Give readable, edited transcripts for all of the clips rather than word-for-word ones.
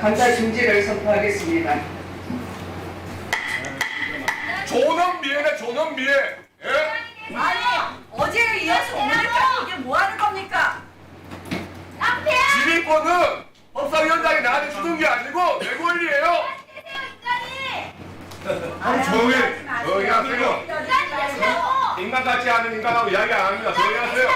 감사 중지를 선포하겠습니다. 존엄미에네, 존엄미에. 예? 아니, 어제를 이어서 오늘까지 이게 뭐 하는 겁니까? 질의권은 법사위원장이 나한테 주는 게 아니고 내 권리예요. 조용히 하세요. 인간 같지 않은 인간하고 이야기 안 합니다. 조용히 하세요.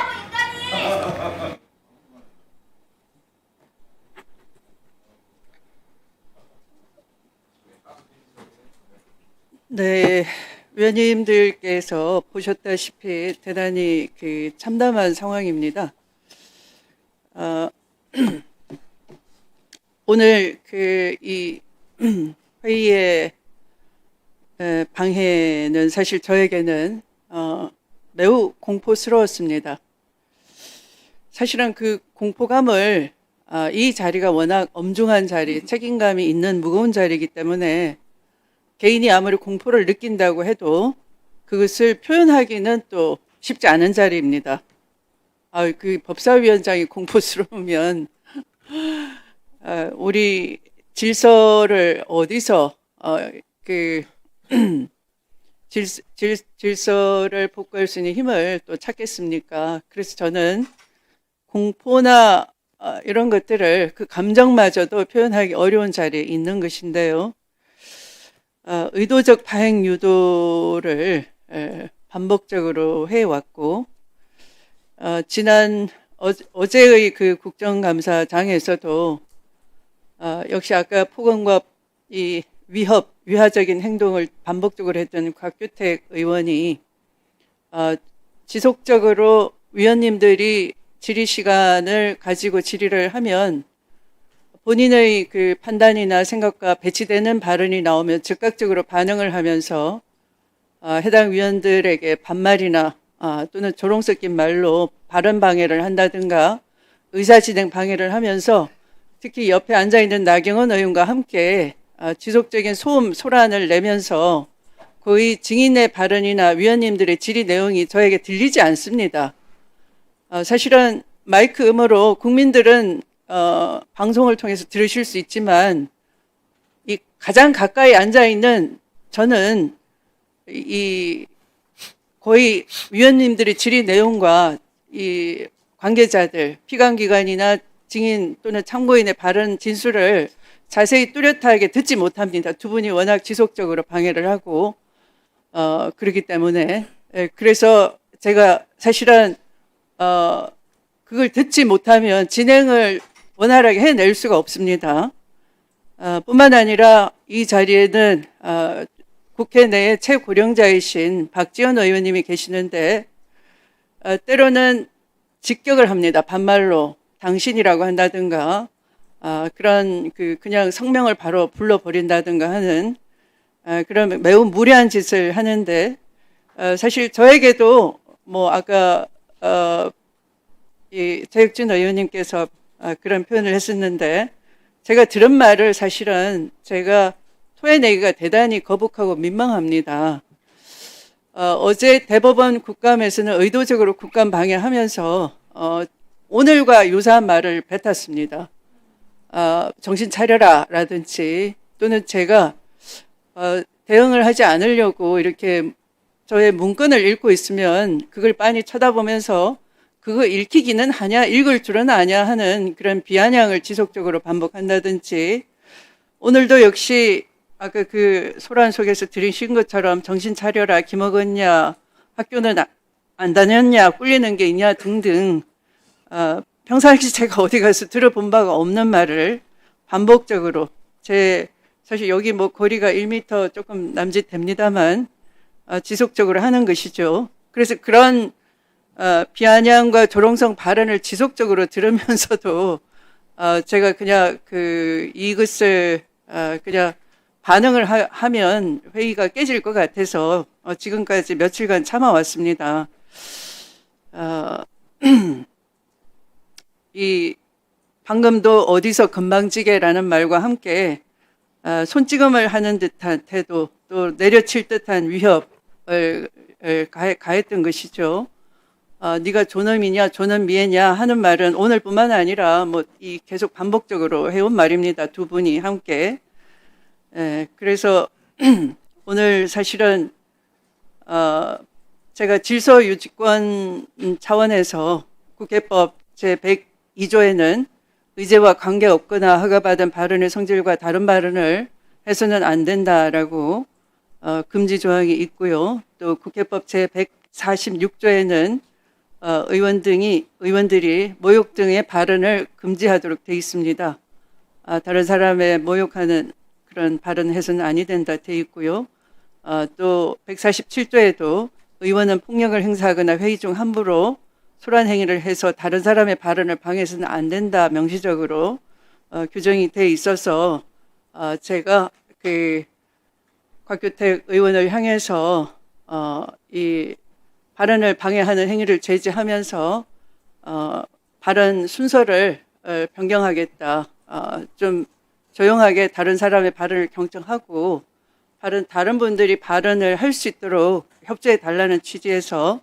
네, 위원님들께서 보셨다시피 대단히 참담한 상황입니다. 오늘 이 회의의 방해는 사실 저에게는 매우 공포스러웠습니다. 사실은 그 공포감을 이 자리가 워낙 엄중한 자리, 책임감이 있는 무거운 자리이기 때문에 개인이 아무리 공포를 느낀다고 해도 그것을 표현하기는 또 쉽지 않은 자리입니다. 그 법사위원장이 공포스러우면 우리 질서를 어디서 질서를 복구할 수 있는 힘을 또 찾겠습니까? 그래서 저는 공포나 이런 것들을 그 감정마저도 표현하기 어려운 자리에 있는 것인데요. 의도적 파행 유도를 반복적으로 해왔고, 지난 어제의 그 국정감사장에서도 역시 아까 폭언과 이 위화적인 행동을 반복적으로 했던 곽규택 의원이 지속적으로 위원님들이 질의 시간을 가지고 질의를 하면 본인의 그 판단이나 생각과 배치되는 발언이 나오면 즉각적으로 반응을 하면서 해당 위원들에게 반말이나 또는 조롱 섞인 말로 발언 방해를 한다든가 의사진행 방해를 하면서 특히 옆에 앉아있는 나경원 의원과 함께 지속적인 소란을 내면서 거의 증인의 발언이나 위원님들의 질의 내용이 저에게 들리지 않습니다. 사실은 마이크 음으로 국민들은 방송을 통해서 들으실 수 있지만 이 가장 가까이 앉아있는 저는 거의 위원님들의 질의 내용과 이 관계자들, 피감기관이나 증인 또는 참고인의 발언 진술을 자세히 뚜렷하게 듣지 못합니다. 두 분이 워낙 지속적으로 방해를 하고 그렇기 때문에 그래서 제가 사실은 그걸 듣지 못하면 진행을 원활하게 해낼 수가 없습니다. 뿐만 아니라 이 자리에는 국회 내에 최고령자이신 박지원 의원님이 계시는데 때로는 직격을 합니다. 반말로 당신이라고 한다든가 그런 그냥 성명을 바로 불러버린다든가 하는 그런 매우 무례한 짓을 하는데 사실 저에게도 뭐 아까 이 최혁준 의원님께서 그런 표현을 했었는데 제가 들은 말을 사실은 제가 토해내기가 대단히 거북하고 민망합니다. 어제 대법원 국감에서는 의도적으로 국감 방해하면서 오늘과 유사한 말을 뱉었습니다. 정신 차려라 라든지 또는 제가 대응을 하지 않으려고 이렇게 저의 문건을 읽고 있으면 그걸 빤히 쳐다보면서 그거 읽히기는 하냐, 읽을 줄은 아냐 하는 그런 비아냥을 지속적으로 반복한다든지 오늘도 역시 아까 그 소란 속에서 들으신 것처럼 정신 차려라, 기먹었냐, 학교는 안 다녔냐, 꿀리는 게 있냐 등등 평상시 제가 어디 가서 들어본 바가 없는 말을 반복적으로 사실 여기 뭐 거리가 1m 조금 남짓됩니다만 지속적으로 하는 것이죠. 그래서 그런 비아냥과 조롱성 발언을 지속적으로 들으면서도 제가 그냥 이것을 그냥 반응을 하면 회의가 깨질 것 같아서 지금까지 며칠간 참아왔습니다. 방금도 어디서 건방지게라는 말과 함께 손찌검을 하는 듯한 태도 또 내려칠 듯한 위협을 가했던 것이죠. 네가 존엄이냐 존엄미애냐 하는 말은 오늘뿐만 아니라 뭐 이 계속 반복적으로 해온 말입니다. 두 분이 함께. 그래서 오늘 사실은 제가 질서유지권 차원에서 국회법 제102조에는 의제와 관계없거나 허가받은 발언의 성질과 다른 발언을 해서는 안 된다라고 금지 조항이 있고요. 또 국회법 제146조에는 의원들이 모욕 등의 발언을 금지하도록 되어 있습니다. 다른 사람의 모욕하는 그런 발언을 해서는 아니 된다 되어 있고요. 또 147조에도 의원은 폭력을 행사하거나 회의 중 함부로 소란 행위를 해서 다른 사람의 발언을 방해해서는 안 된다 명시적으로 규정이 돼 있어서 제가 그 곽규택 의원을 향해서 이 발언을 방해하는 행위를 제지하면서 발언 순서를 변경하겠다. 좀 조용하게 다른 사람의 발언을 경청하고 다른 분들이 발언을 할 수 있도록 협조해 달라는 취지에서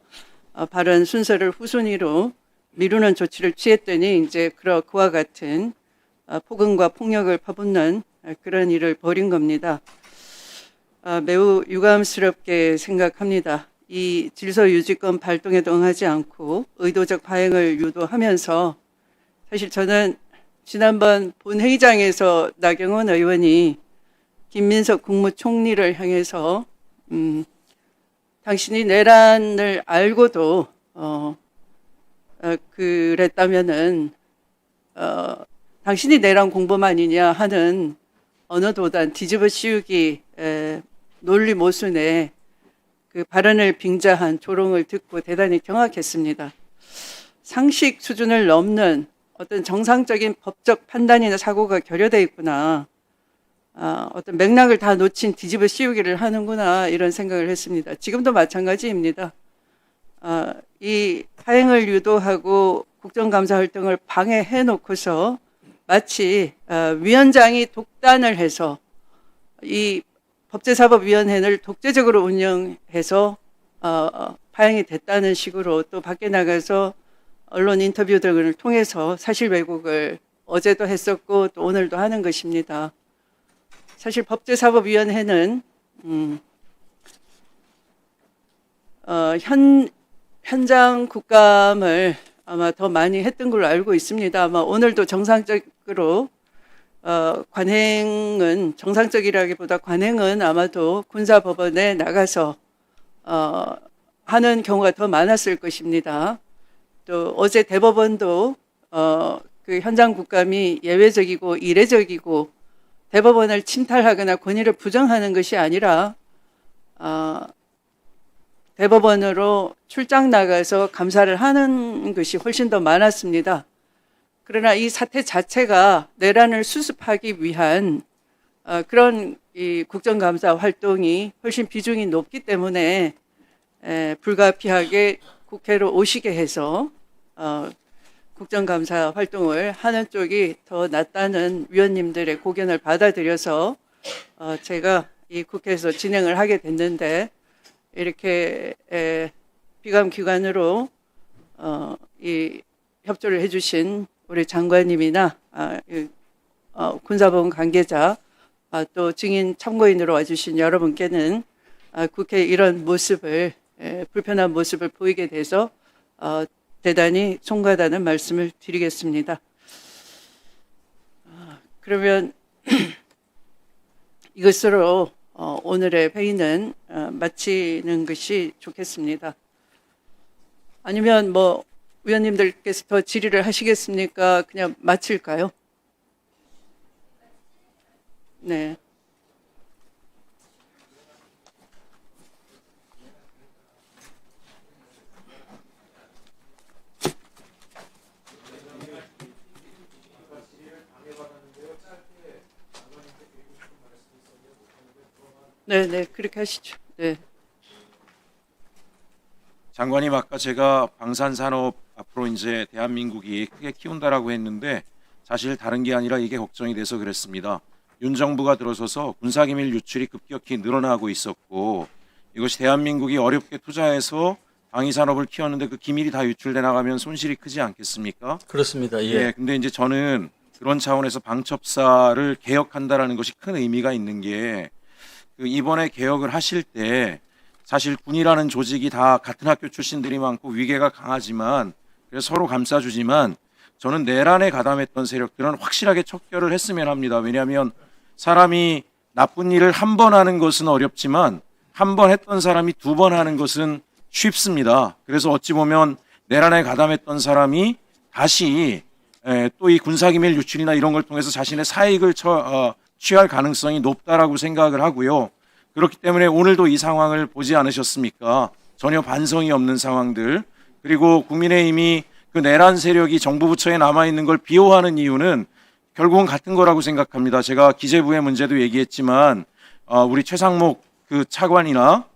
발언 순서를 후순위로 미루는 조치를 취했더니 이제 그와 같은 폭언과 폭력을 퍼붓는 그런 일을 벌인 겁니다. 매우 유감스럽게 생각합니다. 이 질서유지권 발동에도 응하지 않고 의도적 파행을 유도하면서 사실 저는 지난번 본회의장에서 나경원 의원이 김민석 국무총리를 향해서 당신이 내란을 알고도 그랬다면은 당신이 내란 공범 아니냐 하는 언어도단 뒤집어 씌우기 논리 모순에 그 발언을 빙자한 조롱을 듣고 대단히 경악했습니다. 상식 수준을 넘는 어떤 정상적인 법적 판단이나 사고가 결여되어 있구나. 어떤 맥락을 다 놓친 뒤집어 씌우기를 하는구나 이런 생각을 했습니다. 지금도 마찬가지입니다. 이 파행을 유도하고 국정감사 활동을 방해해 놓고서 마치 위원장이 독단을 해서 이 법제사법위원회를 독재적으로 운영해서 파행이 됐다는 식으로 또 밖에 나가서 언론 인터뷰 등을 통해서 사실 왜곡을 어제도 했었고 또 오늘도 하는 것입니다. 사실 법제사법위원회는 현장 국감을 아마 더 많이 했던 걸로 알고 있습니다. 아마 오늘도 정상적으로 정상적이라기보다 관행은 아마도 군사법원에 나가서 하는 경우가 더 많았을 것입니다. 또 어제 대법원도 그 현장 국감이 예외적이고 이례적이고 대법원을 침탈하거나 권위를 부정하는 것이 아니라 대법원으로 출장 나가서 감사를 하는 것이 훨씬 더 많았습니다. 그러나 이 사태 자체가 내란을 수습하기 위한 그런 이 국정감사 활동이 훨씬 비중이 높기 때문에 불가피하게 국회로 오시게 해서 국정감사 활동을 하는 쪽이 더 낫다는 위원님들의 고견을 받아들여서 제가 이 국회에서 진행을 하게 됐는데 이렇게 비감기관으로 이 협조를 해주신 우리 장관님이나 군사법원 관계자 또 증인 참고인으로 와주신 여러분께는 국회 이런 모습을 불편한 모습을 보이게 돼서 대단히 송구하다는 말씀을 드리겠습니다. 그러면 이것으로 오늘의 회의는 마치는 것이 좋겠습니다. 아니면 뭐 위원님들께서 더 질의를 하시겠습니까? 그냥 마칠까요? 네. 네, 그렇게 하시죠. 네. 장관님, 아까 제가 방산산업 앞으로 이제 대한민국이 크게 키운다라고 했는데 사실 다른 게 아니라 이게 걱정이 돼서 그랬습니다. 윤 정부가 들어서서 군사기밀 유출이 급격히 늘어나고 있었고 이것이 대한민국이 어렵게 투자해서 방위 산업을 키웠는데 그 기밀이 다 유출돼 나가면 손실이 크지 않겠습니까? 그렇습니다. 예. 예. 근데 이제 저는 그런 차원에서 방첩사를 개혁한다라는 것이 큰 의미가 있는 게 그 이번에 개혁을 하실 때 사실 군이라는 조직이 다 같은 학교 출신들이 많고 위계가 강하지만 그래서 서로 감싸주지만 저는 내란에 가담했던 세력들은 확실하게 척결을 했으면 합니다. 왜냐하면 사람이 나쁜 일을 한 번 하는 것은 어렵지만 한 번 했던 사람이 두 번 하는 것은 쉽습니다. 그래서 어찌 보면 내란에 가담했던 사람이 다시 또 이 군사기밀 유출이나 이런 걸 통해서 자신의 사익을 취할 가능성이 높다라고 생각을 하고요. 그렇기 때문에 오늘도 이 상황을 보지 않으셨습니까? 전혀 반성이 없는 상황들. 그리고 국민의힘이 그 내란 세력이 정부 부처에 남아있는 걸 비호하는 이유는 결국은 같은 거라고 생각합니다. 제가 기재부의 문제도 얘기했지만 우리 최상목 그 차관이나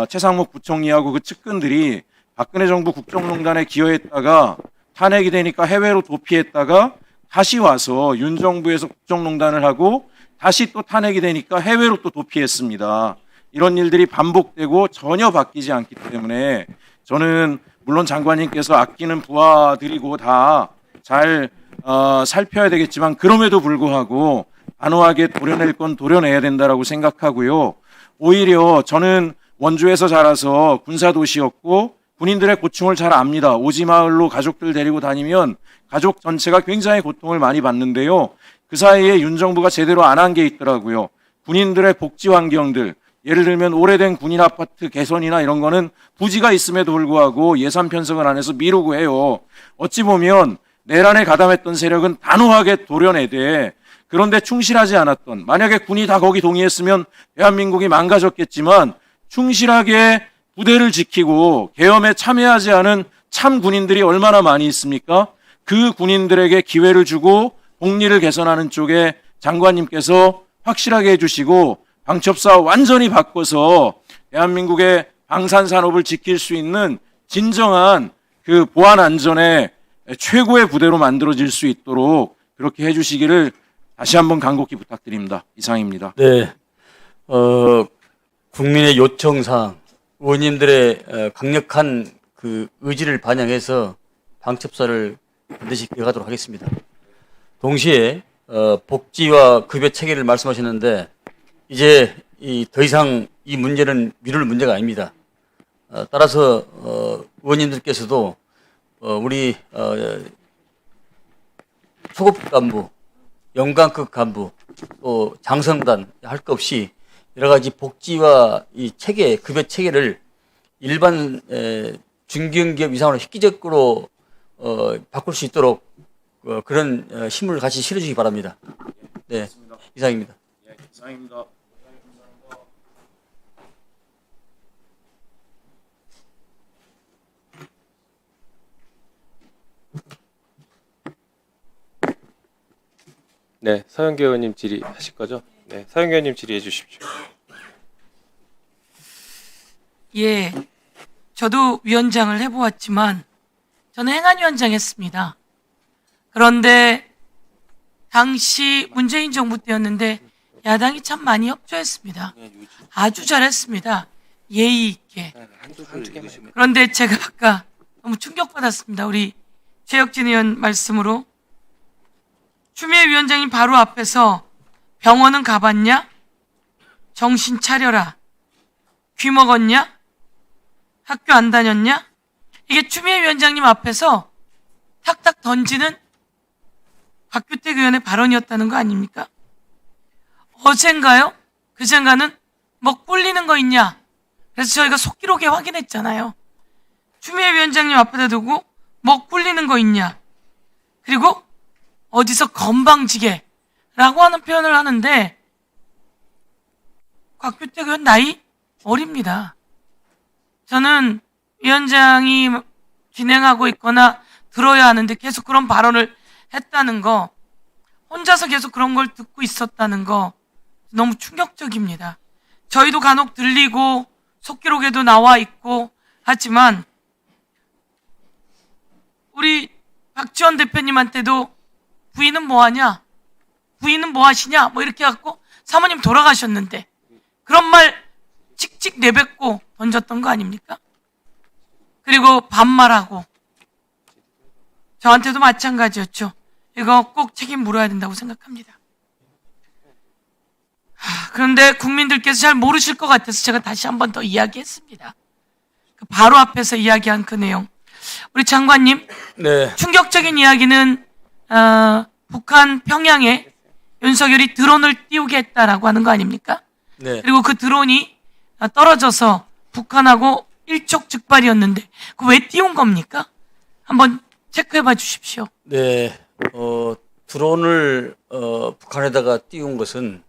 최상목 부총리하고 그 측근들이 박근혜 정부 국정농단에 기여했다가 탄핵이 되니까 해외로 도피했다가 다시 와서 윤 정부에서 국정농단을 하고 다시 또 탄핵이 되니까 해외로 또 도피했습니다. 이런 일들이 반복되고 전혀 바뀌지 않기 때문에 저는 물론 장관님께서 아끼는 부하들이고 다 잘 살펴야 되겠지만 그럼에도 불구하고 단호하게 도려낼 건 도려내야 된다라고 생각하고요. 오히려 저는 원주에서 자라서 군사도시였고 군인들의 고충을 잘 압니다. 오지마을로 가족들 데리고 다니면 가족 전체가 굉장히 고통을 많이 받는데요. 그 사이에 윤 정부가 제대로 안 한 게 있더라고요. 군인들의 복지 환경들, 예를 들면 오래된 군인 아파트 개선이나 이런 거는 부지가 있음에도 불구하고 예산 편성을 안 해서 미루고 해요. 어찌 보면 내란에 가담했던 세력은 단호하게 도려내되 그런데 충실하지 않았던, 만약에 군이 다 거기 동의했으면 대한민국이 망가졌겠지만 충실하게 부대를 지키고 계엄에 참여하지 않은 참 군인들이 얼마나 많이 있습니까? 그 군인들에게 기회를 주고 복리를 개선하는 쪽에 장관님께서 확실하게 해주시고 방첩사 완전히 바꿔서 대한민국의 방산산업을 지킬 수 있는 진정한 그 보안 안전의 최고의 부대로 만들어질 수 있도록 그렇게 해주시기를 다시 한번 간곡히 부탁드립니다. 이상입니다. 네. 국민의 요청사항, 의원님들의 강력한 그 의지를 반영해서 방첩사를 반드시 개혁하도록 하겠습니다. 동시에 복지와 급여 체계를 말씀하셨는데 이제 더 이상 이 문제는 미룰 문제가 아닙니다. 따라서 의원님들께서도 우리 초급 간부, 연관급 간부, 또 장성단 할 것 없이 여러 가지 복지와 이 체계, 급여 체계를 일반 중견기업 이상으로 획기적으로 바꿀 수 있도록 그런 힘을 같이 실어주기 바랍니다. 네, 이상입니다. 이상입니다. 네, 서영교 의원님 질의하실 거죠? 네, 서영교 의원님 질의해 주십시오. 예, 저도 위원장을 해보았지만 저는 행안위원장 했습니다. 그런데 당시 문재인 정부 때였는데 야당이 참 많이 협조했습니다. 아주 잘했습니다. 예의 있게. 그런데 제가 아까 너무 충격받았습니다. 우리 최혁진 의원 말씀으로 추미애 위원장님 바로 앞에서 병원은 가봤냐? 정신 차려라. 귀 먹었냐? 학교 안 다녔냐? 이게 추미애 위원장님 앞에서 탁탁 던지는 박규택 의원의 발언이었다는 거 아닙니까? 어젠가요? 그젠가는 뭐 꿀리는 거 있냐? 그래서 저희가 속기록에 확인했잖아요. 추미애 위원장님 앞에다 두고 뭐 꿀리는 거 있냐? 그리고 어디서 건방지게라고 하는 표현을 하는데 곽규택 의원 나이 어립니다. 저는 위원장이 진행하고 있거나 들어야 하는데 계속 그런 발언을 했다는 거, 혼자서 계속 그런 걸 듣고 있었다는 거 너무 충격적입니다. 저희도 간혹 들리고 속기록에도 나와 있고 하지만 우리 박지원 대표님한테도 부인은 뭐하냐? 부인은 뭐하시냐? 뭐 이렇게 갖고 사모님 돌아가셨는데 그런 말 칙칙 내뱉고 던졌던 거 아닙니까? 그리고 반말하고 저한테도 마찬가지였죠. 이거 꼭 책임 물어야 된다고 생각합니다. 그런데 국민들께서 잘 모르실 것 같아서 제가 다시 한 번 더 이야기했습니다. 그 바로 앞에서 이야기한 그 내용. 우리 장관님, 네. 충격적인 이야기는 북한 평양에 윤석열이 드론을 띄우게 했다라고 하는 거 아닙니까? 네. 그리고 그 드론이 떨어져서 북한하고 일촉즉발이었는데 그 왜 띄운 겁니까? 한번 체크해봐 주십시오. 네. 드론을 북한에다가 띄운 것은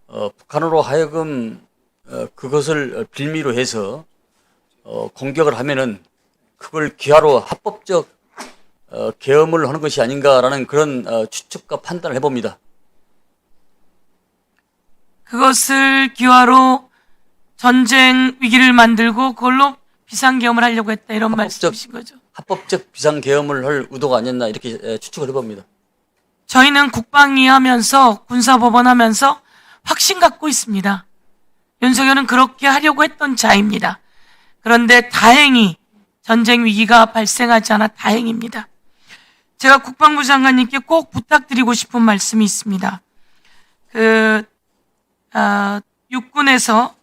북한으로 하여금 그것을 빌미로 해서 공격을 하면은 그걸 기하로 합법적 계엄을 하는 것이 아닌가라는 그런 추측과 판단을 해봅니다. 그것을 기화로 전쟁 위기를 만들고 그걸로 비상계엄을 하려고 했다 이런 말씀이신 거죠. 합법적 비상계엄을 할 의도가 아니었나 이렇게 추측을 해봅니다. 저희는 국방위 하면서 군사법원 하면서 확신 갖고 있습니다. 윤석열은 그렇게 하려고 했던 자입니다. 그런데 다행히 전쟁 위기가 발생하지 않아 다행입니다. 제가 국방부 장관님께 꼭 부탁드리고 싶은 말씀이 있습니다. 육군에서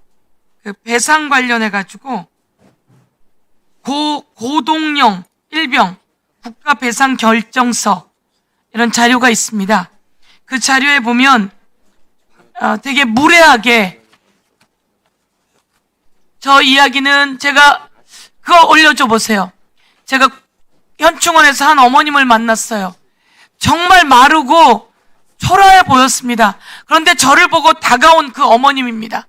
그 배상 관련해가지고 고동령 일병 국가 배상 결정서 이런 자료가 있습니다. 그 자료에 보면 되게 무례하게 저 이야기는 제가 그거 올려줘 보세요. 제가 현충원에서 한 어머님을 만났어요. 정말 마르고 초라해 보였습니다. 그런데 저를 보고 다가온 그 어머님입니다.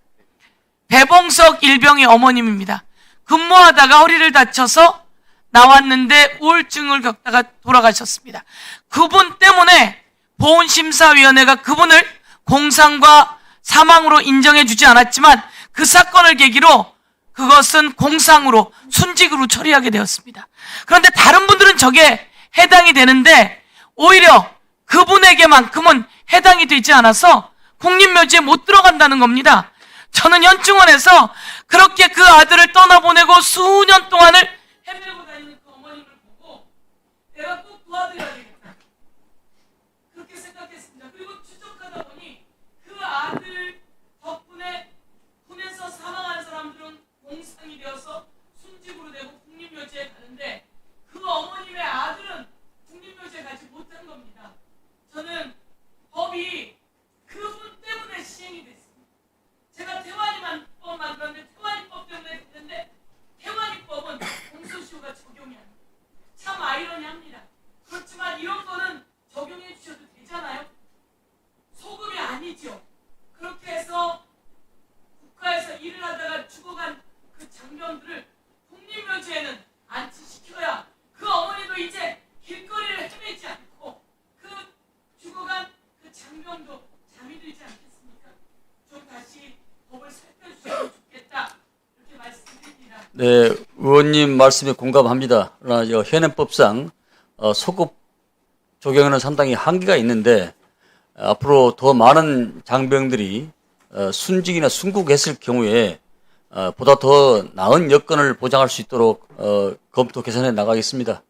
배봉석 일병의 어머님입니다. 근무하다가 허리를 다쳐서 나왔는데 우울증을 겪다가 돌아가셨습니다. 그분 때문에 보훈심사위원회가 그분을 공상과 사망으로 인정해 주지 않았지만 그 사건을 계기로 그것은 공상으로 순직으로 처리하게 되었습니다. 그런데 다른 분들은 저게 해당이 되는데 오히려 그분에게만큼은 해당이 되지 않아서 국립묘지에 못 들어간다는 겁니다. 저는 현충원에서 그렇게 그 아들을 떠나보내고 수년 동안을 헤매고 다니는 그 어머님을 보고 내가 꼭 도와드려야 되겠다. 그렇게 생각했습니다. 그리고 추적하다 보니 그 아들 덕분에 군에서 사망한 사람들은 공상이 되어서 순직으로 되고 국립묘지에 가는데 그 어머님의 아들은 국립묘지에 가지 못한 겁니다. 저는 법이 그분 때문에 시행이 됐습니다. 제가 태완이법 만들었는데 태완이법 때문에 됐는데 태완이법은 공소시효가 적용이 안 돼요. 참 아이러니합니다. 그렇지만 이런 거는 적용해 주셔도 되잖아요. 소급이 아니죠. 그렇게 해서 국가에서 일을 하다가 죽어간 그 장병들을 국립묘지에는 안치시켜야 그 어머니도 이제 길거리를 헤매지 않고 그 죽어간 그 장병도 잠이 들지 않겠습니까? 좀 다시 법을 살펴주시면 좋겠다 이렇게 말씀드립니다. 네, 의원님 말씀에 공감합니다. 그러나 현행법상 소급 적용에는 상당히 한계가 있는데 앞으로 더 많은 장병들이 순직이나 순국했을 경우에 보다 더 나은 여건을 보장할 수 있도록 검토 개선해 나가겠습니다.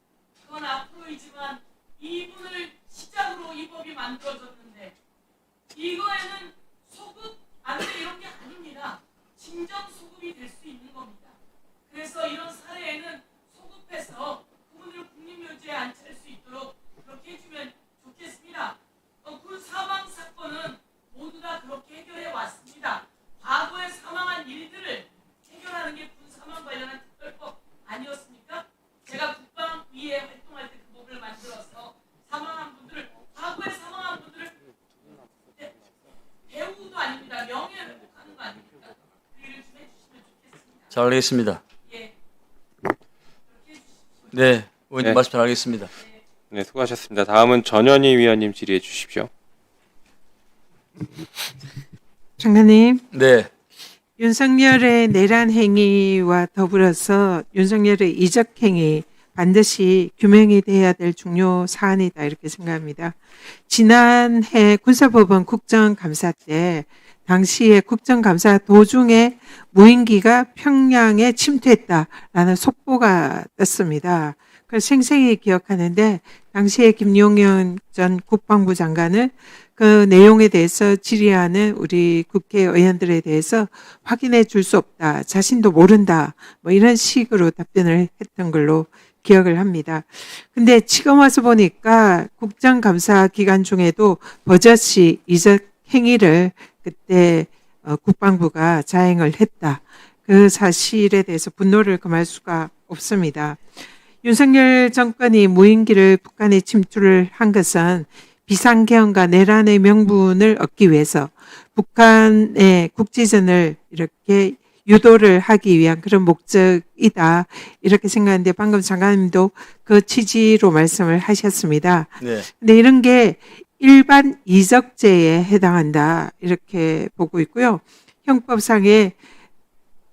그건 앞으로이지만 이분을 시작으로 이 법이 만들어졌는데 이거에는 소급 안 돼 이런 게 아닙니다. 진정 소급이 될 수 있는 겁니다. 그래서 이런 사례에는 소급해서 그분을 국립묘지에 안치할 수 있도록 그렇게 해주면 좋겠습니다. 군 사망 사건은 모두 다 그렇게 해결해 왔습니다. 과거에 사망한 일들을 해결하는 게 군 사망 관련한 특별법 아니었습니까? 제가 국방위에 활동할 때 그 법을 만들어서 사망한 분들을 과거에 사망한 분들을 배우도 아닙니다. 명예를 회복하는 거 아닙니까? 그 일을 좀 해주시면 좋겠습니다. 잘 알겠습니다. 예. 그렇게 해주십시오. 네, 의원님 네. 말씀 잘 알겠습니다. 네, 수고하셨습니다. 다음은 전현희 위원님 질의해 주십시오. 장관님, 네, 윤석열의 내란 행위와 더불어서 윤석열의 이적 행위 반드시 규명이 돼야 될 중요 사안이다 이렇게 생각합니다. 지난해 군사법원 국정감사 때 당시에 국정감사 도중에 무인기가 평양에 침투했다라는 속보가 떴습니다. 그걸 생생히 기억하는데 당시에 김용현 전 국방부 장관은 그 내용에 대해서 질의하는 우리 국회의원들에 대해서 확인해 줄 수 없다. 자신도 모른다. 뭐 이런 식으로 답변을 했던 걸로 기억을 합니다. 근데 지금 와서 보니까 국정감사 기간 중에도 버젓이 이적 행위를 그때 국방부가 자행을 했다. 그 사실에 대해서 분노를 금할 수가 없습니다. 윤석열 정권이 무인기를 북한에 침투를 한 것은 비상계엄과 내란의 명분을 얻기 위해서 북한의 국지전을 이렇게 유도를 하기 위한 그런 목적이다. 이렇게 생각하는데 방금 장관님도 그 취지로 말씀을 하셨습니다. 네. 근데 이런 게 일반 이적죄에 해당한다. 이렇게 보고 있고요. 형법상에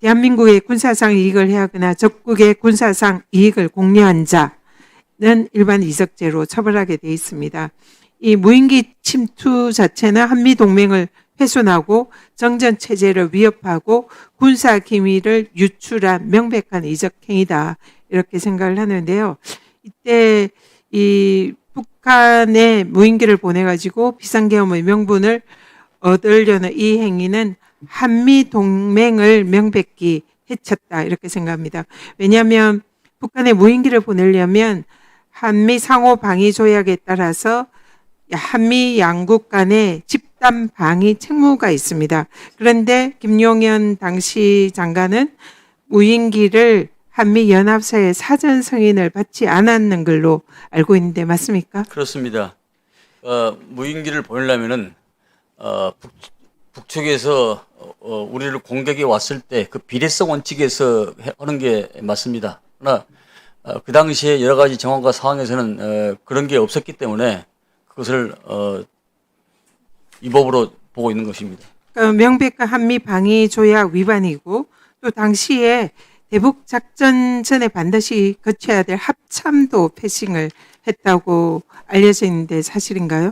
대한민국의 군사상 이익을 해하거나 적국의 군사상 이익을 공유한 자는 일반 이적죄로 처벌하게 돼 있습니다. 이 무인기 침투 자체는 한미동맹을 훼손하고 정전체제를 위협하고 군사 기밀을 유출한 명백한 이적행위다. 이렇게 생각을 하는데요. 이때 이 북한에 무인기를 보내가지고 비상계엄의 명분을 얻으려는 이 행위는 한미동맹을 명백히 해쳤다. 이렇게 생각합니다. 왜냐하면 북한에 무인기를 보내려면 한미 상호 방위 조약에 따라서 한미 양국 간에 집단 방위 책무가 있습니다. 그런데 김용현 당시 장관은 무인기를 한미 연합사의 사전 승인을 받지 않았는 걸로 알고 있는데 맞습니까? 그렇습니다. 무인기를 보내려면은 북측에서 우리를 공격이 왔을 때 그 비례성 원칙에서 하는 게 맞습니다. 그러나 그 당시에 여러 가지 정황과 상황에서는 그런 게 없었기 때문에 그것을 이 법으로 보고 있는 것입니다. 명백한 한미 방위 조약 위반이고 또 당시에 대북 작전 전에 반드시 거쳐야 될 합참도 패싱을 했다고 알려져 있는데 사실인가요?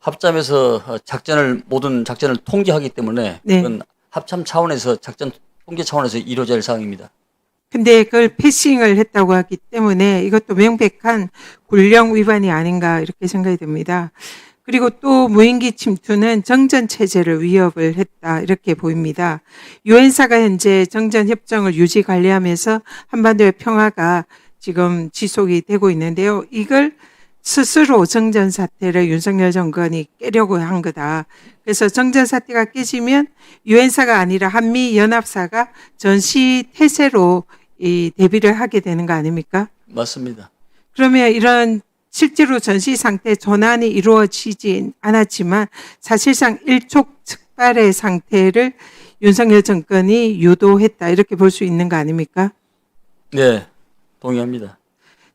합참에서 모든 작전을 통제하기 때문에 네. 그건 합참 차원에서 작전 통제 차원에서 이루어질 사항입니다. 근데 그걸 패싱을 했다고 하기 때문에 이것도 명백한 군령 위반이 아닌가 이렇게 생각이 듭니다. 그리고 또 무인기 침투는 정전 체제를 위협을 했다 이렇게 보입니다. 유엔사가 현재 정전 협정을 유지 관리하면서 한반도의 평화가 지금 지속이 되고 있는데요. 이걸 스스로 정전 사태를 윤석열 정권이 깨려고 한 거다. 그래서 정전 사태가 깨지면 유엔사가 아니라 한미 연합사가 전시 태세로 이 대비를 하게 되는 거 아닙니까? 맞습니다. 그러면 이런 실제로 전시 상태 전환이 이루어지진 않았지만 사실상 일촉즉발의 상태를 윤석열 정권이 유도했다 이렇게 볼 수 있는 거 아닙니까? 네, 동의합니다.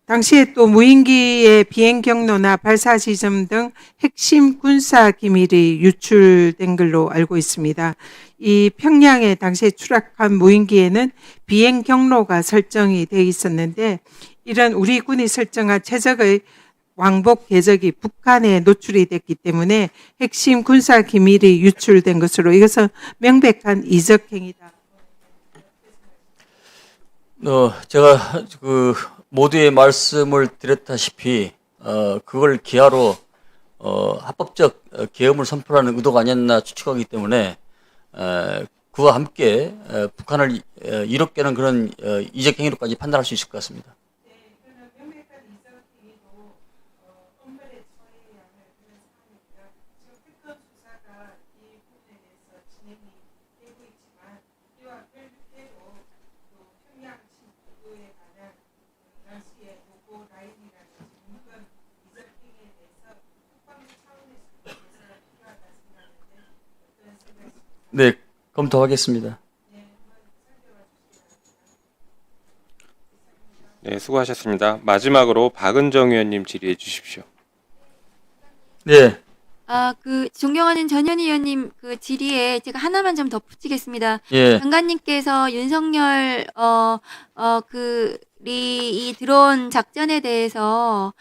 당시에 또 무인기의 비행 경로나 발사 지점 등 핵심 군사 기밀이 유출된 걸로 알고 있습니다. 이 평양에 당시에 추락한 무인기에는 비행 경로가 설정이 돼 있었는데 이런 우리 군이 설정한 최적의 왕복 궤적이 북한에 노출이 됐기 때문에 핵심 군사 기밀이 유출된 것으로 이것은 명백한 이적행위다. 제가 모두의 말씀을 드렸다시피 그걸 기하로 합법적 계엄을 선포하는 의도가 아니었나 추측하기 때문에 그와 함께 북한을 이롭게 하는 그런 이적 행위로까지 판단할 수 있을 것 같습니다. 네, 검토하겠습니다. 네, 수고하셨습니다. 마지막으로 박은정 의원님 질의해 주십시오. 네, 존경하는 전현희 의원님 그 질의에 제가 하나만 좀 덧붙이겠습니다. 예, 장관님께서 윤석열 이 드론 작전에 대해서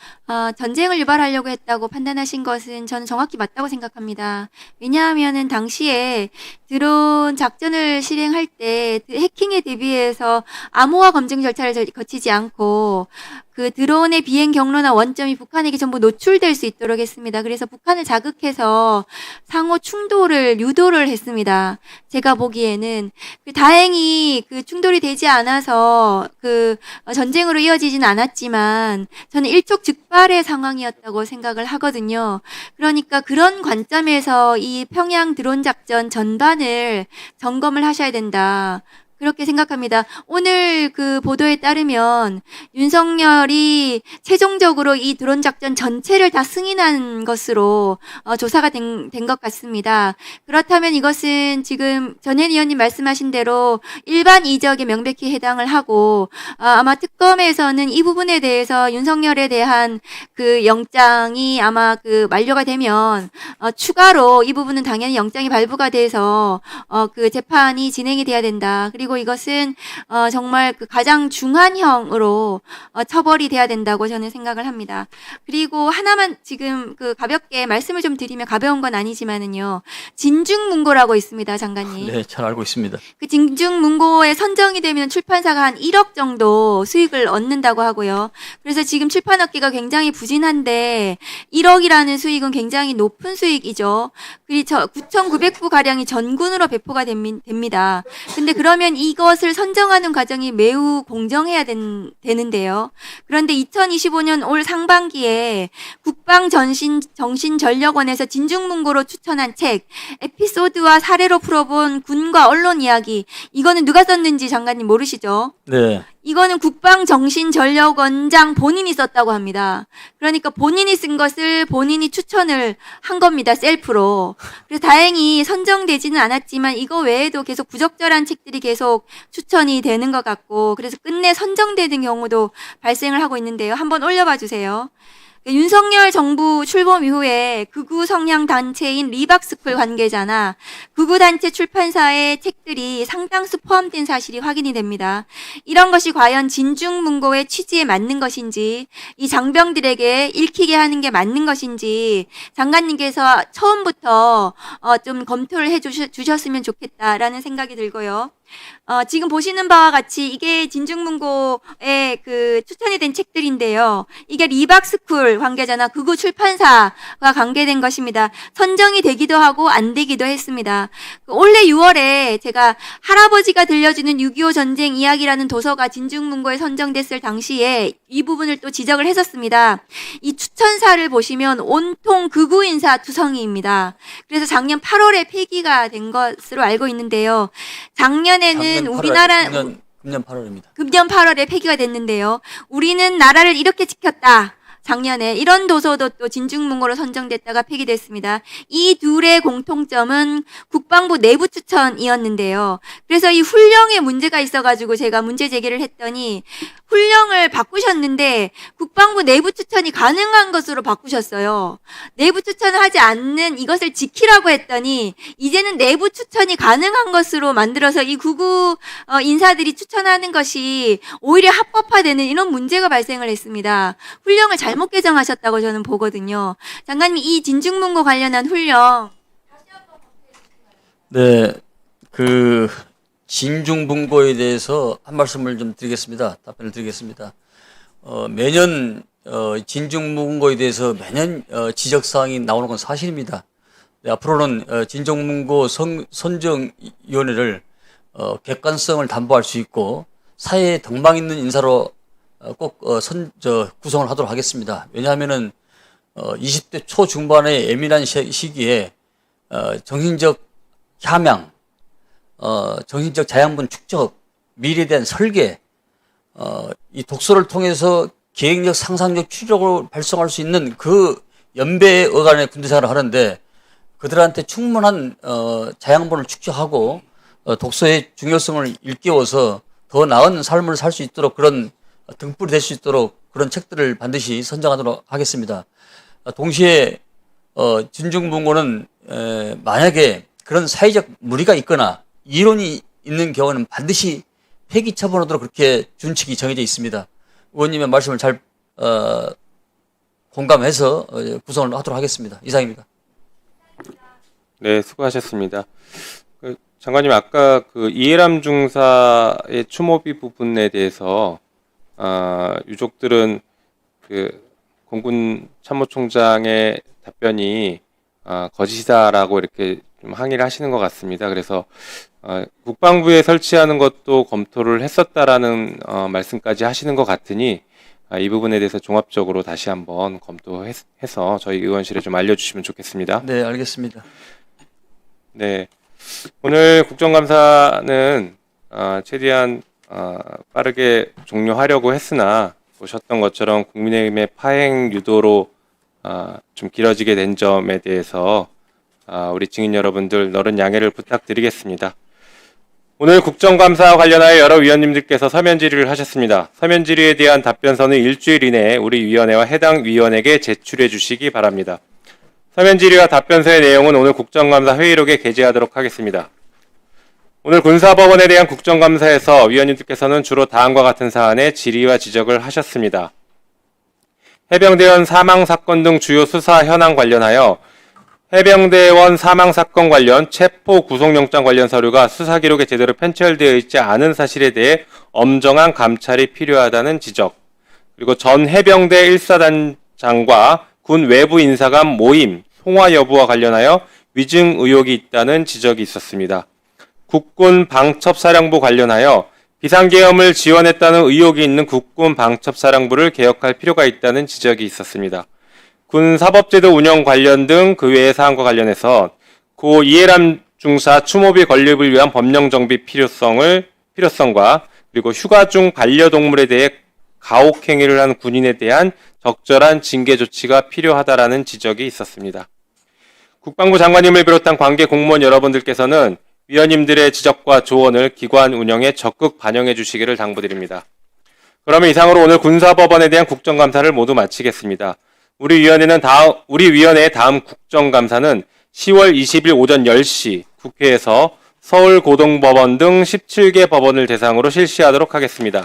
전쟁을 유발하려고 했다고 판단하신 것은 저는 정확히 맞다고 생각합니다. 왜냐하면은 당시에 드론 작전을 실행할 때 해킹에 대비해서 암호화 검증 절차를 거치지 않고 그 드론의 비행 경로나 원점이 북한에게 전부 노출될 수 있도록 했습니다. 그래서 북한을 자극해서 상호 충돌을 유도를 했습니다. 제가 보기에는 다행히 그 충돌이 되지 않아서 그 전쟁으로 이어지진 않았지만 저는 일촉즉발의 상황이었다고 생각을 하거든요. 그러니까 그런 관점에서 이 평양 드론 작전 전반을 점검을 하셔야 된다. 그렇게 생각합니다. 오늘 그 보도에 따르면 윤석열이 최종적으로 이 드론 작전 전체를 다 승인한 것으로 조사가 된 것 같습니다. 그렇다면 이것은 지금 전현 의원님 말씀하신 대로 일반 이적에 명백히 해당을 하고 아마 특검에서는 이 부분에 대해서 윤석열에 대한 그 영장이 아마 그 만료가 되면 추가로 이 부분은 당연히 영장이 발부가 돼서 그 재판이 진행이 돼야 된다. 그리고 이것은 정말 그 가장 중한형으로 처벌이 돼야 된다고 저는 생각을 합니다. 그리고 하나만 지금 그 가볍게 말씀을 좀 드리면 가벼운 건 아니지만은요. 진중문고라고 있습니다, 장관님. 네, 잘 알고 있습니다. 그 진중문고에 선정이 되면 출판사가 한 1억 정도 수익을 얻는다고 하고요. 그래서 지금 출판업계가 굉장히 부진한데 1억이라는 수익은 굉장히 높은 수익이죠. 그리고 9,900부 가량이 전군으로 배포가 됩니다. 근데 그러면 이것을 선정하는 과정이 매우 공정해야 되는데요. 그런데 2025년 올 상반기에 국방정신전력원에서 진중문고로 추천한 책, 에피소드와 사례로 풀어본 군과 언론 이야기, 이거는 누가 썼는지 장관님 모르시죠? 네. 이거는 국방정신전력원장 본인이 썼다고 합니다. 그러니까 본인이 쓴 것을 본인이 추천을 한 겁니다. 셀프로. 그래서 다행히 선정되지는 않았지만 이거 외에도 계속 부적절한 책들이 계속 추천이 되는 것 같고 그래서 끝내 선정되는 경우도 발생을 하고 있는데요. 한번 올려봐 주세요. 윤석열 정부 출범 이후에 극우 성향 단체인 리박스쿨 관계자나 극우 단체 출판사의 책들이 상당수 포함된 사실이 확인이 됩니다. 이런 것이 과연 진중문고의 취지에 맞는 것인지, 이 장병들에게 읽히게 하는 게 맞는 것인지 장관님께서 처음부터 좀 검토를 해주셨으면 좋겠다라는 생각이 들고요. 지금 보시는 바와 같이 이게 진중문고에 그 추천이 된 책들인데요. 이게 리박스쿨 관계자나 극우 출판사가 관계된 것입니다. 선정이 되기도 하고 안 되기도 했습니다. 올해 6월에 제가 할아버지가 들려주는 6.25 전쟁 이야기라는 도서가 진중문고에 선정됐을 당시에 이 부분을 또 지적을 했었습니다. 이 추천사를 보시면 온통 극우 인사 투성이입니다. 그래서 작년 8월에 폐기가 된 것으로 알고 있는데요. 작년에는 우리나라 금년 8월입니다. 금년 8월에 폐기가 됐는데요. 우리는 나라를 이렇게 지켰다. 작년에 이런 도서도 또 진중문고로 선정됐다가 폐기됐습니다. 이 둘의 공통점은 국방부 내부 추천이었는데요. 그래서 이 훈령에 문제가 있어가지고 제가 문제 제기를 했더니 훈령을 바꾸셨는데 국방부 내부 추천이 가능한 것으로 바꾸셨어요. 내부 추천을 하지 않는 이것을 지키라고 했더니 이제는 내부 추천이 가능한 것으로 만들어서 이 극우 인사들이 추천하는 것이 오히려 합법화되는 이런 문제가 발생을 했습니다. 훈령을 잘못 개정하셨다고 저는 보거든요. 장관님, 이 진중문고 관련한 훈령. 네, 그 진중문고에 대해서 한 말씀을 좀 드리겠습니다. 답변을 드리겠습니다. 매년 진중문고에 대해서 매년 지적사항이 나오는 건 사실입니다. 네, 앞으로는 진중문고 선정위원회를 객관성을 담보할 수 있고 사회에 덕망 있는 인사로 꼭 구성을 하도록 하겠습니다. 왜냐하면은 20대 초중반의 예민한 시기에 정신적 함양, 정신적 자양분 축적, 미래에 대한 설계, 이 독서를 통해서 계획력, 상상력, 추적을 발성할 수 있는 그 연배 어간의 군대 생활을 하는데 그들한테 충분한 자양분을 축적하고 독서의 중요성을 일깨워서 더 나은 삶을 살 수 있도록 그런 등불이 될 수 있도록 그런 책들을 반드시 선정하도록 하겠습니다. 동시에 진중문고는 만약에 그런 사회적 무리가 있거나 이론이 있는 경우는 반드시 폐기 처분하도록 그렇게 준칙이 정해져 있습니다. 의원님의 말씀을 잘 공감해서 구성을 하도록 하겠습니다. 이상입니다. 네, 수고하셨습니다. 장관님, 아까 그 이해람 중사의 추모비 부분에 대해서 유족들은 그 공군 참모총장의 답변이 거짓이다라고 이렇게 좀 항의를 하시는 것 같습니다. 그래서 국방부에 설치하는 것도 검토를 했었다라는 말씀까지 하시는 것 같으니 이 부분에 대해서 종합적으로 다시 한번 검토해서 저희 의원실에 좀 알려주시면 좋겠습니다. 네, 알겠습니다. 네, 오늘 국정감사는 최대한 빠르게 종료하려고 했으나 보셨던 것처럼 국민의힘의 파행 유도로 좀 길어지게 된 점에 대해서 우리 증인 여러분들 너른 양해를 부탁드리겠습니다. 오늘 국정감사와 관련하여 여러 위원님들께서 서면 질의를 하셨습니다. 서면 질의에 대한 답변서는 일주일 이내에 우리 위원회와 해당 위원에게 제출해 주시기 바랍니다. 서면 질의와 답변서의 내용은 오늘 국정감사 회의록에 게재하도록 하겠습니다. 오늘 군사법원에 대한 국정감사에서 위원님들께서는 주로 다음과 같은 사안에 질의와 지적을 하셨습니다. 해병대원 사망사건 등 주요 수사 현황 관련하여 해병대원 사망사건 관련 체포 구속영장 관련 서류가 수사기록에 제대로 편철되어 있지 않은 사실에 대해 엄정한 감찰이 필요하다는 지적, 그리고 전 해병대 1사단장과 군 외부 인사 간 모임, 통화 여부와 관련하여 위증 의혹이 있다는 지적이 있었습니다. 국군 방첩사령부 관련하여 비상계엄을 지원했다는 의혹이 있는 국군 방첩사령부를 개혁할 필요가 있다는 지적이 있었습니다. 군 사법제도 운영 관련 등 그 외의 사안과 관련해서 고 이해람 중사 추모비 건립을 위한 법령 정비 필요성과 그리고 휴가 중 반려동물에 대해 가혹행위를 한 군인에 대한 적절한 징계 조치가 필요하다라는 지적이 있었습니다. 국방부 장관님을 비롯한 관계 공무원 여러분들께서는 위원님들의 지적과 조언을 기관 운영에 적극 반영해 주시기를 당부드립니다. 그러면 이상으로 오늘 군사법원에 대한 국정감사를 모두 마치겠습니다. 우리 위원회의 다음 국정감사는 10월 20일 오전 10시 국회에서 서울고등법원 등 17개 법원을 대상으로 실시하도록 하겠습니다.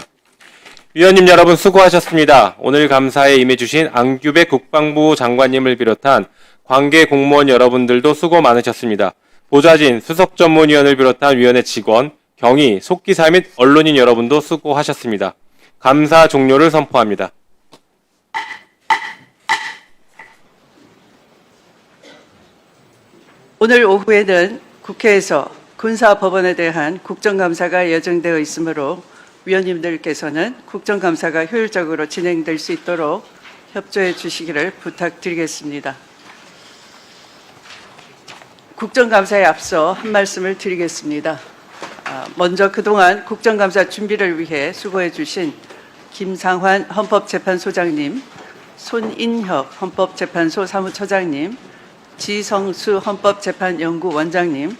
위원님 여러분 수고하셨습니다. 오늘 감사에 임해주신 안규백 국방부 장관님을 비롯한 관계 공무원 여러분들도 수고 많으셨습니다. 보좌진, 수석전문위원을 비롯한 위원회 직원, 경위, 속기사 및 언론인 여러분도 수고하셨습니다. 감사 종료를 선포합니다. 오늘 오후에는 국회에서 군사법원에 대한 국정감사가 예정되어 있으므로 위원님들께서는 국정감사가 효율적으로 진행될 수 있도록 협조해 주시기를 부탁드리겠습니다. 국정감사에 앞서 한 말씀을 드리겠습니다. 먼저 그동안 국정감사 준비를 위해 수고해 주신 김상환 헌법재판소장님, 손인혁 헌법재판소 사무처장님, 지성수 헌법재판연구원장님,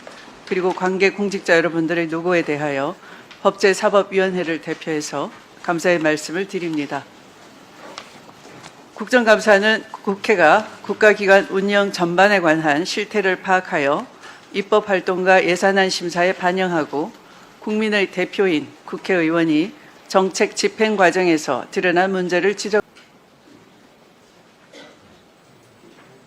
그리고 관계 공직자 여러분들의 노고에 대하여 법제사법위원회를 대표해서 감사의 말씀을 드립니다. 국정감사는 국회가 국가기관 운영 전반에 관한 실태를 파악하여 입법활동과 예산안 심사에 반영하고 국민의 대표인 국회의원이 정책 집행 과정에서 드러난 문제를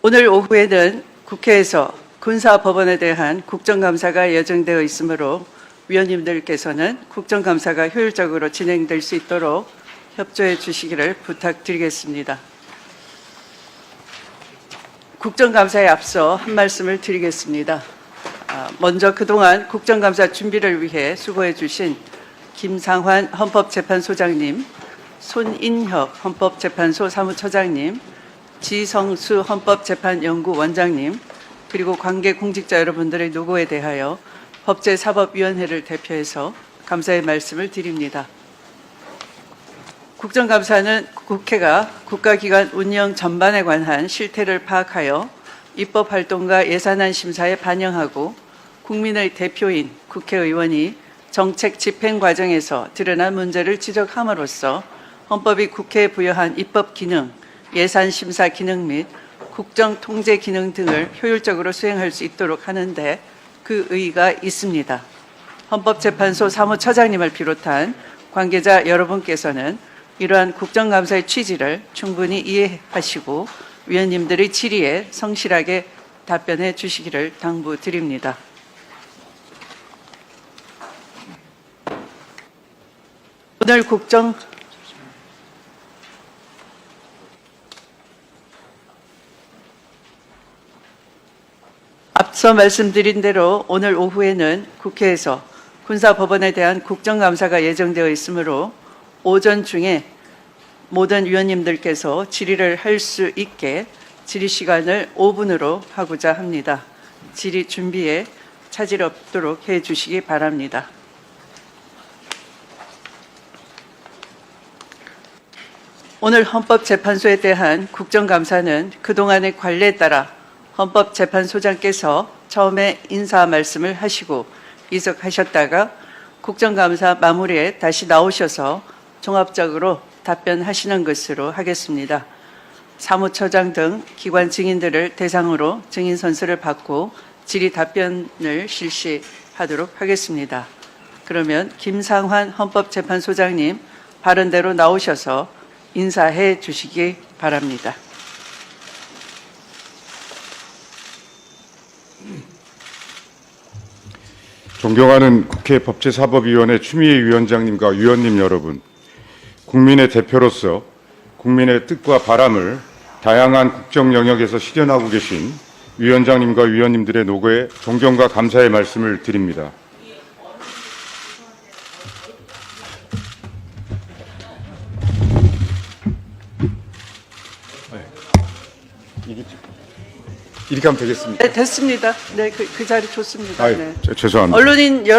오늘 오후에는 국회에서 군사법원에 대한 국정감사가 예정되어 있으므로 위원님들께서는 국정감사가 효율적으로 진행될 수 있도록 협조해 주시기를 부탁드리겠습니다. 국정감사에 앞서 한 말씀을 드리겠습니다. 먼저 그동안 국정감사 준비를 위해 수고해 주신 김상환 헌법재판소장님, 손인혁 헌법재판소 사무처장님, 지성수 헌법재판연구원장님, 그리고 관계 공직자 여러분들의 노고에 대하여 법제사법위원회를 대표해서 감사의 말씀을 드립니다. 국정감사는 국회가 국가기관 운영 전반에 관한 실태를 파악하여 입법활동과 예산안 심사에 반영하고 국민의 대표인 국회의원이 정책 집행 과정에서 드러난 문제를 지적함으로써 헌법이 국회에 부여한 입법 기능, 예산 심사 기능 및 국정 통제 기능 등을 효율적으로 수행할 수 있도록 하는데 그 의의가 있습니다. 헌법재판소 사무처장님을 비롯한 관계자 여러분께서는 이러한 국정감사의 취지를 충분히 이해하시고 위원님들의 질의에 성실하게 답변해 주시기를 당부드립니다. 오늘 앞서 말씀드린 대로 오늘 오후에는 국회에서 군사법원에 대한 국정감사가 예정되어 있으므로 오전 중에 모든 위원님들께서 질의를 할 수 있게 질의 시간을 5분으로 하고자 합니다. 질의 준비에 차질 없도록 해 주시기 바랍니다. 오늘 헌법재판소에 대한 국정감사는 그동안의 관례에 따라 헌법재판소장께서 처음에 인사 말씀을 하시고 이석하셨다가 국정감사 마무리에 다시 나오셔서 종합적으로 답변하시는 것으로 하겠습니다. 사무처장 등 기관 증인들을 대상으로 증인 선서를 받고 질의 답변을 실시하도록 하겠습니다. 그러면 김상환 헌법재판소장님 발언대로 나오셔서 인사해 주시기 바랍니다. 존경하는 국회 법제사법위원회 추미애 위원장님과 위원님 여러분, 국민의 대표로서 국민의 뜻과 바람을 다양한 국정 영역에서 실현하고 계신 위원장님과 위원님들의 노고에 존경과 감사의 말씀을 드립니다. 이렇게 하면 되겠습니까? 네, 됐습니다. 네, 그 자리 좋습니다. 네. 죄송합니다. 언론인 여러분.